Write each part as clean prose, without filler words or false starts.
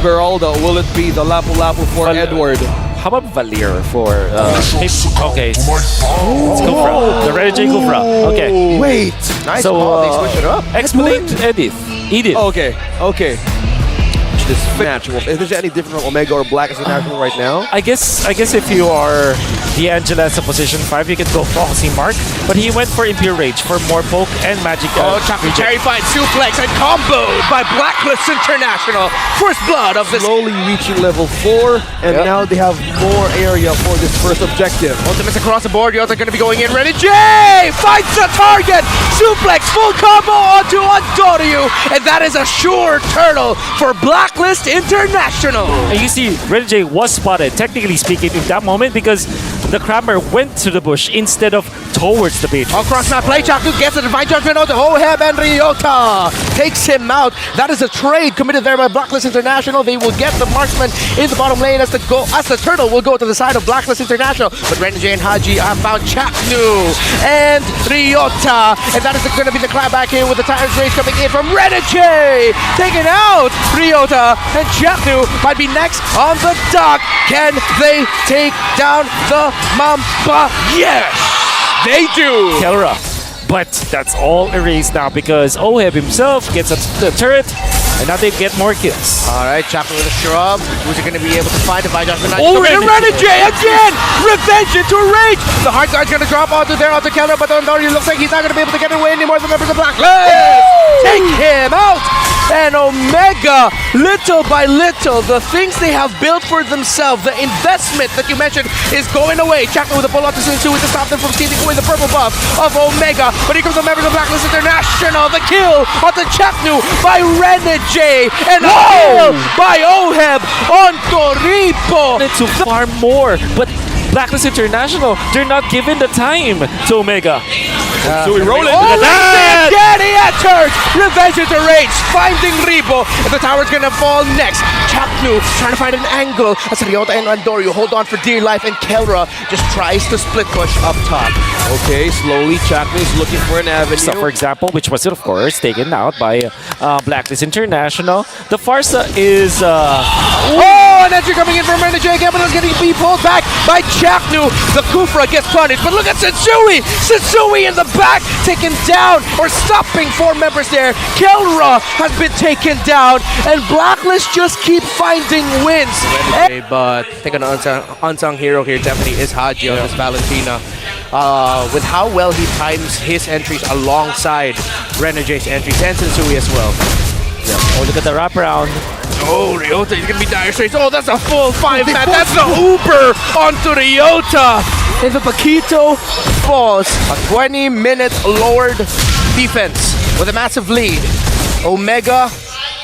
Esmeralda? Will it be the Lapu-Lapu for Edward? How about Valir for okay, let's go for the Red J Kufra. Okay. Wait. Nice So ball, they switch it up. Expedite Edith. Okay. This match. Is there any different from Omega or Black International right now? I guess if you are D'Angelo as a position 5, you can go Foxy Mark, but he went for Impure Rage for more poke and magic. Chocolate Cherry finds suplex and comboed by Blacklist International. First blood of this. Slowly reaching level 4, and now they have more area for this first objective. Ultimates across the board. Yota going to be going in. Ready? J finds the target. Suplex, full combo onto Ondorio, and that is a sure turtle for Blacklist International. And you see, Red J was spotted, technically speaking, in that moment because the Crabber went to the bush instead of towards the beach. Across map play, Chaku gets a divine judgment onto Oheb and Ryota. Takes him out. That is a trade committed there by Blacklist International. They will get the marksman in the bottom lane as the turtle will go to the side of Blacklist International. But Renjay and Haji have found Chaknu and Ryota. And that is going to be the clap back in with the Tyrant's Rage coming in from Renjay. Taking out Ryota, and Chaknu might be next on the dock. Can they take down the Mamba? Yes! They do! Kelra. But that's all erased now because Oheb himself gets the turret, and now they get more kills. Alright, Chapter with a shrub. Who's it going to be able to find? Divine Judgment. Renjay again! Revenge into rage! The Heart Guard's going to drop onto Kelra, but Ondorio looks like he's not going to be able to get away anymore than members of Blacklist! Take him out! And Omega, little by little, the things they have built for themselves, the investment that you mentioned is going away. Chapter with a pull out to Sinsu to stop them from stealing away the purple buff of Omega. But here comes the members of Blacklist International. The kill onto Chapnu by Renjay. And a kill by Oheb on Toripo. To farm more, but Blacklist International, they're not given the time to Omega. So we roll into that! Daddy enters! Revenge into Rage, finding Ribo, and the tower's gonna fall next. Chapnu trying to find an angle as Ryota and Ondorio hold on for dear life, and Kelra just tries to split push up top. Okay, slowly Chapnu is looking for an avenue. So, for example, which was of course taken out by Blacklist International. The Farsa is an entry coming in from Renjay. Capital is getting pulled back by Chapnu. The Kufra gets punished, but look at Sensui! Sensui in the back, taken down, or stopping 4 members there. Kelra has been taken down, and Blacklist just keep finding wins. But I think an unsung hero here definitely is Haji on this Valentina. With how well he times his entries alongside Renjay's entries, and Sensui as well. oh, look at the wraparound. Oh, Ryota is going to be dire straits. Oh, that's a full 5-man. That's the Uber onto Ryota. And the Paquito falls. A 20-minute lowered defense with a massive lead. Omega,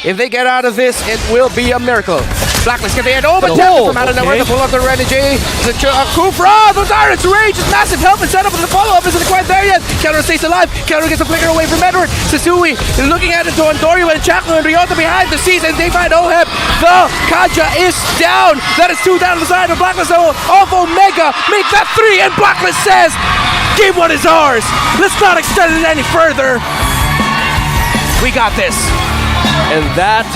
if they get out of this, it will be a miracle. Blacklist get the end. Oh, but from out of nowhere to pull up the Renjay. The Kufra, the Tyrant's Rage is massive help and setup, and the follow-up isn't quite there yet. Kelra stays alive. Kelra gets a flicker away from Edward. Sasui is looking at it to Ondorio and Chapnu and Ryota behind the scenes, and they find Oheb. The Kaja is down. That is 2 down the side of Blacklist of Omega. Make that 3, and Blacklist says, game 1 is ours. Let's not extend it any further. We got this. And that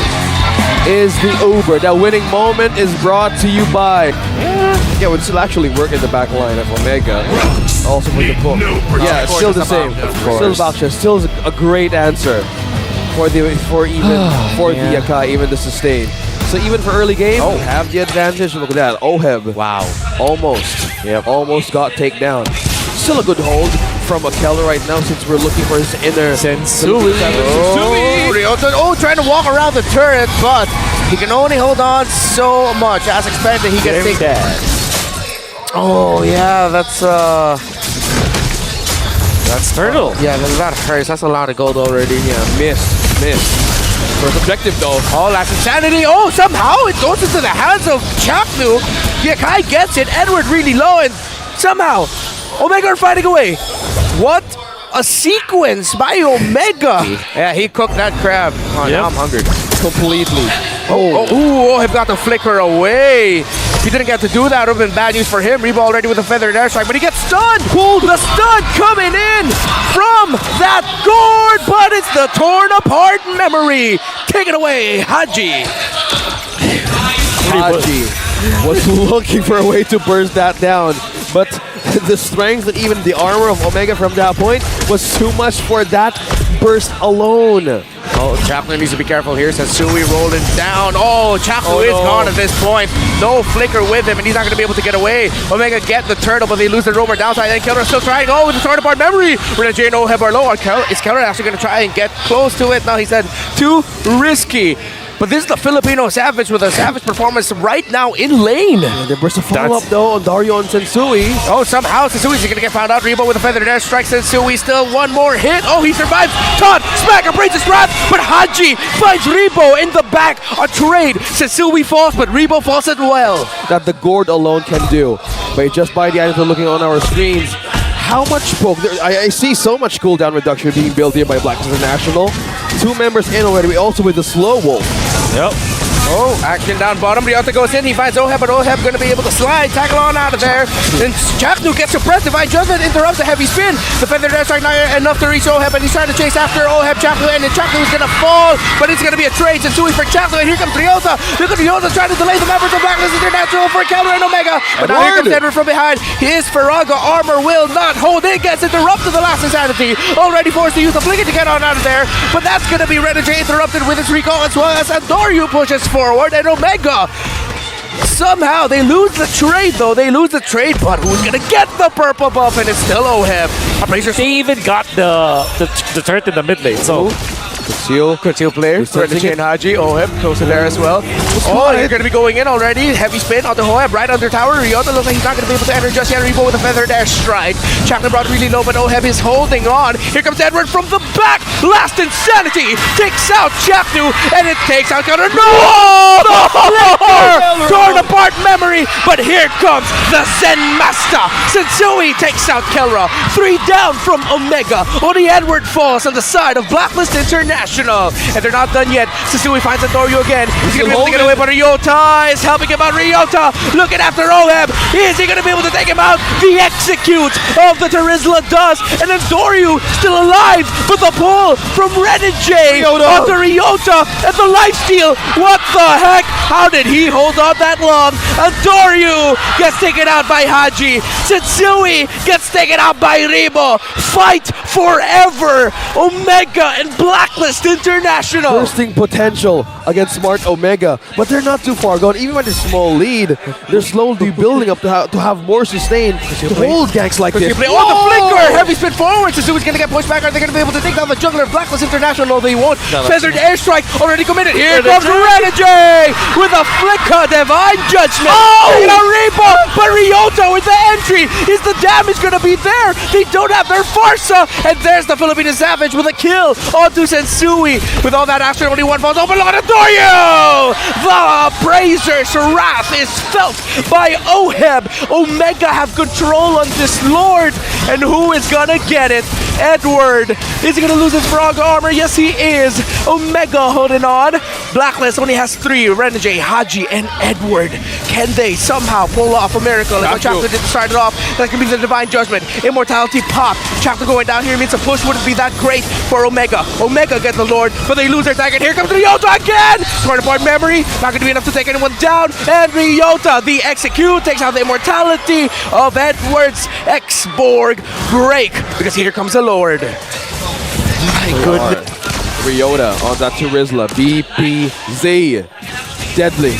is the Uber. That winning moment is brought to you by... Yeah, it would still actually work in the back line of Omega. Also for the book. Yeah, it's still the same. Still Voucher. Still a great answer for the Yakai, even the sustain. So even for early game, have the advantage. Look at that. Oheb. Wow. Almost. Yeah, almost got taken down. Still a good hold from Kelra right now since we're looking for his inner Sensui. Ryota, trying to walk around the turret, but he can only hold on so much. As expected, he gets taken. Oh yeah, that's Turtle. Yeah, that hurts. That's a lot of gold already. Yeah, missed. First objective though. Oh, that's insanity. Oh, somehow it goes into the hands of Chapnu. Yakai gets it. Edward really low, and somehow Omega are fighting away. What a sequence by Omega. Yeah, he cooked that crab. Oh, now I'm hungry. Completely. Oheb got the flicker away. If he didn't get to do that, it would have been bad news for him. Reba already with a feathered airstrike, but he gets stunned. The stun coming in from that gourd, but it's the torn apart memory. Take it away, Haji. Haji was looking for a way to burst that down, but the strength and even the armor of Omega from that point was too much for that burst alone. Oh, Chaplin needs to be careful here. Sensui rolling down. Oh, Chaplin is gone at this point. No flicker with him, and he's not going to be able to get away. Omega get the turtle, but they lose the roamer downside. And Killer still trying. Oh, with the turtle part memory. Renegade and Oheb are low on Keller. Is Keller actually going to try and get close to it? No, he said too risky. But this is the Filipino Savage with a savage performance right now in lane. And there was a follow-up though on Dario and Sensui. Oh, somehow Sensui's gonna get found out. Rebo with a feather air strike. Sensui still one more hit. Oh, he survives. Todd, smack, breaks his wrath. But Haji finds Rebo in the back. A trade. Sensui falls, but Rebo falls as well. That the Gord alone can do. But just by the items we're looking on our screens, how much poke? I see so much cooldown reduction being built here by Blacklist International. 2 members in already, also with the slow wolf. Yep. Oh, action down bottom. Ryota goes in. He finds Oheb, but Oheb going to be able to slide, tackle on out of there. Then Chaknu gets suppressed. Divine Judgment interrupts a heavy spin. The feather dash strike not enough to reach Oheb, and he's trying to chase after Oheb, Chaknu, and then Chaknu is going to fall, but it's going to be a trade. Sensui for Chaknu, and here comes Ryota. Look at Ryota trying to delay the members of Blacklist International for counter and Omega. But now here comes Edward from behind. His Faraga armor will not hold. It gets interrupted the last insanity. Already forced to use the flicker to get on out of there, but that's going to be Renegade interrupted with his recall as well as Andoryu pushes forward, and Omega somehow they lose the trade though. They lose the trade, but who's gonna get the purple buff? And it's still Oheb. They even got the turret in the mid lane, so Conceal player. Renegade and Haji. Oheb close to there as well. Oh, they're gonna be going in already. Heavy spin onto Oheb right under tower. Ryota looks like he's not gonna be able to enter just yet. Rebo with a feather dash strike. Chaplin brought really low, but Oheb is holding on. Here comes Edward from the back. Last insanity takes out Chapnu, and it takes out Gunner. No! The flicker! Torn apart memory, but here comes the Zen Master. Sensui takes out Kelra. 3 down from Omega. Only Edward falls on the side of Blacklist International. And they're not done yet. Sensui finds Andoryu again. He's going to be able to get away, but Ryota is helping him out. Ryota looking after Oheb. Is he going to be able to take him out? The execute of the Terizla does. And Andoryu still alive, but the pull from Renegade onto Ryota and the lifesteal. What the heck? How did he hold on that long? Andoryu gets taken out by Haji. Sensui gets taken out by Rebo. Fight forever. Omega and Blacklist International. Bursting potential against Smart Omega, but they're not too far gone. Even with a small lead, they're slowly building up to have more sustain to hold ganks like this. Oh, the flicker! Heavy spin forward. Sensui's going to get pushed back. Are they going to be able to take down the juggler? Blacklist International? No, they won't. Feathered airstrike already committed. Here comes Renegade with a flicker. Divine Judgment. Oh! Rebo, but Ryota with the entry. Is the damage going to be there? They don't have their Farsa. And there's the Filipino Savage with a kill onto Sensui. With all that action, only one falls open. Look at Andoryu! The Brazer's wrath is felt by Oheb. Omega have control on this Lord. And who is gonna get it? Edward. Is he gonna lose his frog armor? Yes, he is. Omega holding on. Blacklist only has 3. Renegade, Haji, and Edward. Can they somehow pull off a miracle? Like what Chapter did to start it off. That could be the Divine Judgment. Immortality pop. Chapter going down here means a push wouldn't be that great for Omega. Omega gets the Lord, but they lose their tag. And here comes Ryota again! Torn apart memory. Not gonna be enough to take anyone down. And Ryota, the execute, takes out the immortality of Edward's X-Borg break. Because here comes the Lord. My goodness. Ryota on that Terizla. BPZ. Deadly.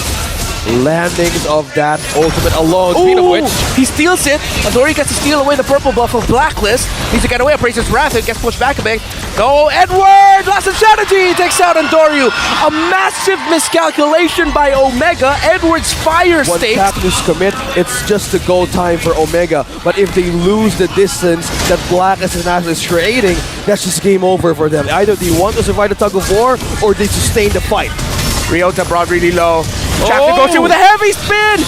Landings of that ultimate alone. Speed of which he steals it. Andoryu gets to steal away the purple buff of Blacklist. Needs to get away. Appraises Wrath. It gets pushed back a bit. Go Edward! Last insanity takes out Andoryu. A massive miscalculation by Omega. Edward's fire state. Once Captains commit, it's just a go time for Omega. But if they lose the distance that Blacklist International is creating, that's just game over for them. Either they want to survive the tug of war or they sustain the fight. Ryota brought really low. Chapter goes in with a heavy spin.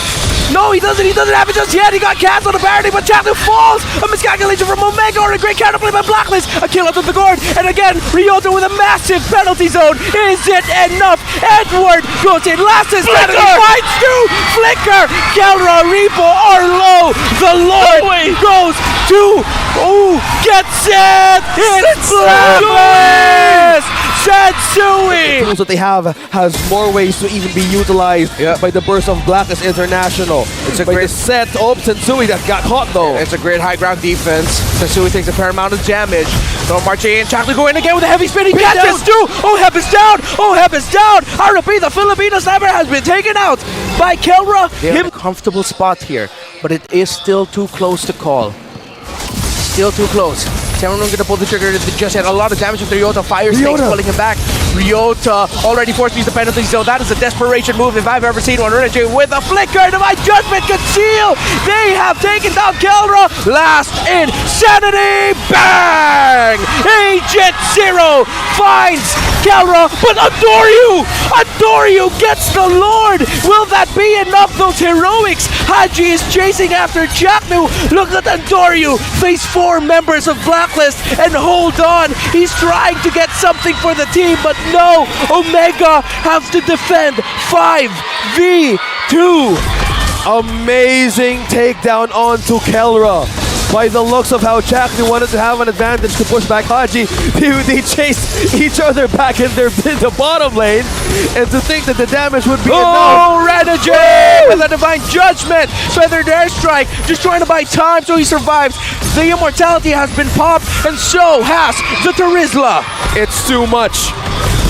No, he doesn't have it just yet. He got canceled apparently, but Chapter falls. A miscalculation from Omega or a great counterplay by Blacklist. A kill out of the guard. And again, Ryota with a massive penalty zone. Is it enough? Edward goes in. Last insanity. Fights two. Flicker. Kelra, Repo are low. The Lord goes to. Ooh, gets it. It's Blacklist. Sensui! tools that they have has more ways to even be utilized by the burst of Blacklist International. It's a by great the set. Oh, Sensui that got caught though. It's a great high ground defense. Sensui takes a fair amount of damage. So marching in, Chocolate going again with a heavy spinning catches too. Oheb is down. Oheb is down. I repeat, the Filipino sniper has been taken out by Kelra. Him comfortable spot here, but it is still too close to call. Still too close. Cameron gonna pull the trigger just yet. A lot of damage with Ryota. Fire Snakes pulling him back. Ryota already forced to use the penalty zone. That is a desperation move if I've ever seen one. Renegade with a flicker. Divine Judgment conceal. They have taken down Kelra. Last Insanity. Bang! Agent Zero finds Kelra, but Adoryu gets the Lord. Will that be enough? Those heroics. Haji is chasing after Chaknu. Look at Adoryu face 4 members of Blacklist and hold on. He's trying to get something for the team, but no. Omega have to defend 5v2. Amazing takedown onto Kelra. By the looks of how Chaknu wanted to have an advantage to push back Haji, they chased each other back in the bottom lane, and to think that the damage would be enough. Renegade with a Divine Judgment. Feathered Airstrike, just trying to buy time so he survives. The Immortality has been popped, and so has the Terizla. It's too much.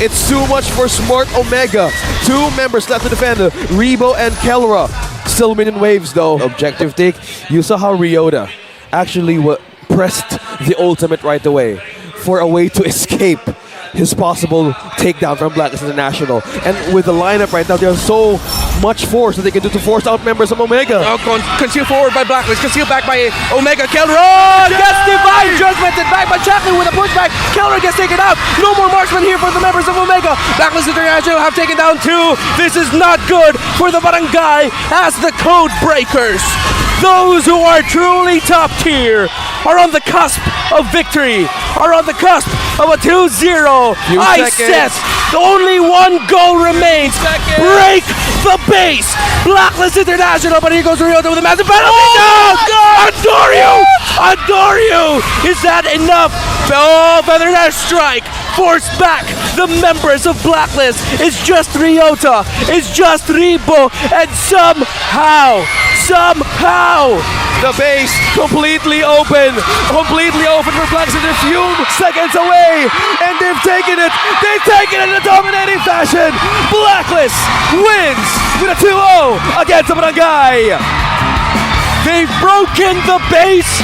It's too much for Smart Omega. 2 members left to defend, Rebo and Kelra. Still winning waves though. Objective take, you saw how Ryota actually pressed the ultimate right away for a way to escape his possible takedown from Blacklist International. And with the lineup right now, there's so much force that they can do to force out members of Omega. Concealed forward by Blacklist, concealed back by Omega. Kelra gets Divine Judgment and back by Chaplin with a pushback. Kelra gets taken out. No more marksman here for the members of Omega. Blacklist International have taken down 2. This is not good for the Barangay as the Code Breakers. Those who are truly top tier are on the cusp of victory, are on the cusp of a 2-0. I said only 1 goal remains. Break the base. Blacklist International, but here goes Ryota with a massive penalty. Adoryu! Is that enough? Oh, Feather Dash Strike. Force back the members of Blacklist. It's just Ryota. It's just Rebo. And somehow, the base completely open for Blacklist. They're a few seconds away, and they've taken it in a dominating fashion. Blacklist wins with a 2-0 against the Barangay. they've broken the base.